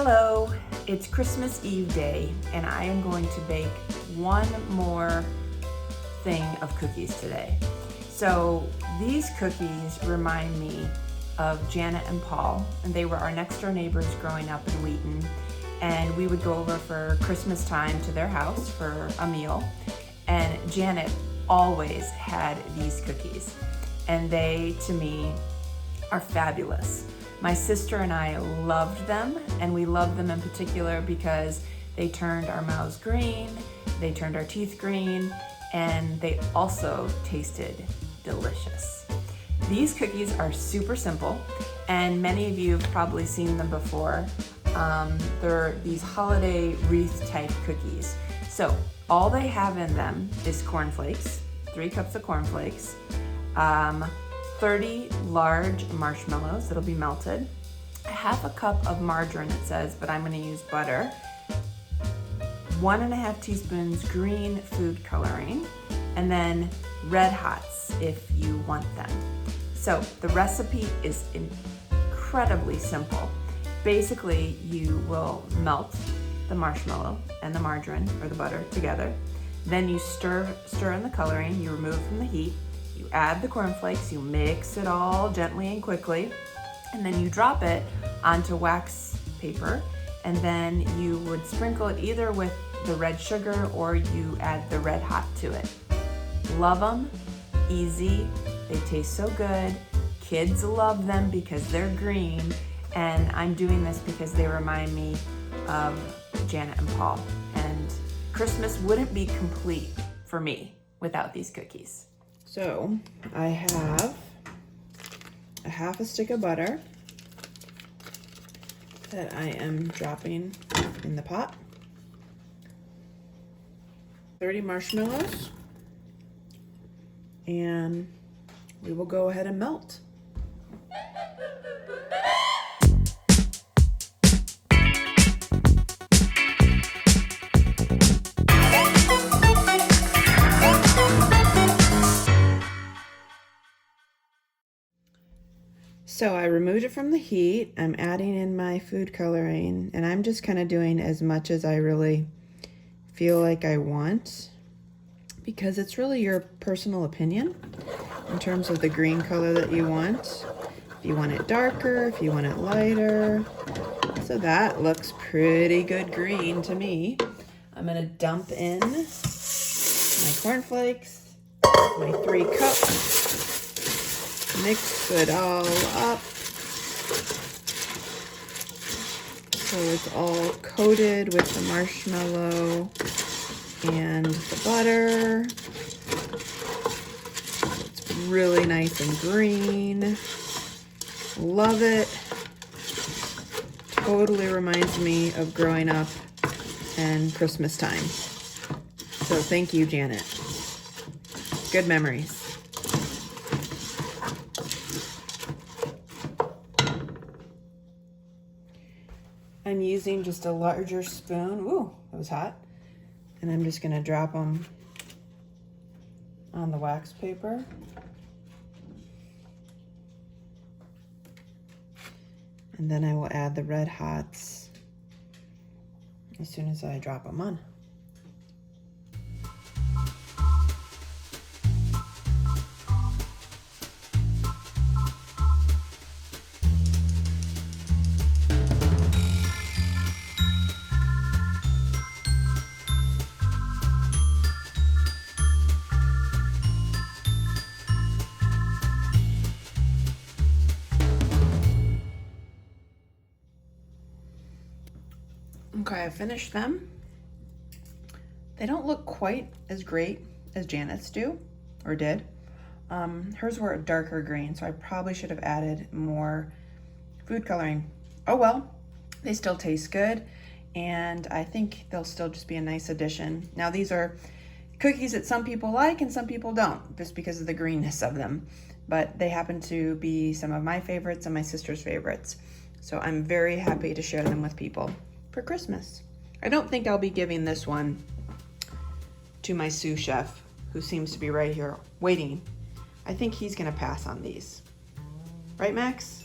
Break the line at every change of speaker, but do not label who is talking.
Hello, it's Christmas Eve day and I am going to bake one more thing of cookies today. So these cookies remind me of Janet and Paul, and they were our next door neighbors growing up in Wheaton, and we would go over for Christmas time to their house for a meal, and Janet always had these cookies, and they, to me, are fabulous. My sister and I loved them, and we loved them in particular because they turned our mouths green, they turned our teeth green, and they also tasted delicious. These cookies are super simple, and many of you have probably seen them before. They're these holiday wreath type cookies. So all they have in them is cornflakes, 3 cups of cornflakes, 30 large marshmallows that'll be melted, a half a cup of margarine it says, but I'm gonna use butter, 1.5 teaspoons green food coloring, and then red hots if you want them. So the recipe is incredibly simple. Basically, you will melt the marshmallow and the margarine or the butter together. Then you stir in the coloring, you remove from the heat, you add the cornflakes, you mix it all gently and quickly, and then you drop it onto wax paper, and then you would sprinkle it either with the red sugar or you add the red hot to it. Love them, easy, they taste so good. Kids love them because they're green, and I'm doing this because they remind me of Janet and Paul, and Christmas wouldn't be complete for me without these cookies.
So I have a half a stick of butter that I am dropping in the pot, 30 marshmallows, and we will go ahead and melt. So I removed it from the heat. I'm adding in my food coloring, and I'm just kind of doing as much as I really feel like I want, because it's really your personal opinion in terms of the green color that you want. If you want it darker, if you want it lighter. So that looks pretty good green to me. I'm gonna dump in my cornflakes, my 3 cups. Mix it all up so it's all coated with the marshmallow and the butter. It's really nice and green. Love it. Totally reminds me of growing up and Christmas time. So thank you, Janet. Good memories. I'm using just a larger spoon. Ooh, that was hot. And I'm just gonna drop them on the wax paper. And then I will add the red hots as soon as I drop them on. Okay, I finished them. They don't look quite as great as Janet's do, or did. Hers were a darker green, so I probably should have added more food coloring. Oh well, they still taste good, and I think they'll still just be a nice addition. Now these are cookies that some people like and some people don't, just because of the greenness of them, but they happen to be some of my favorites and my sister's favorites. So I'm very happy to share them with people for Christmas. I don't think I'll be giving this one to my sous chef, who seems to be right here waiting. I think he's gonna pass on these. Right, Max?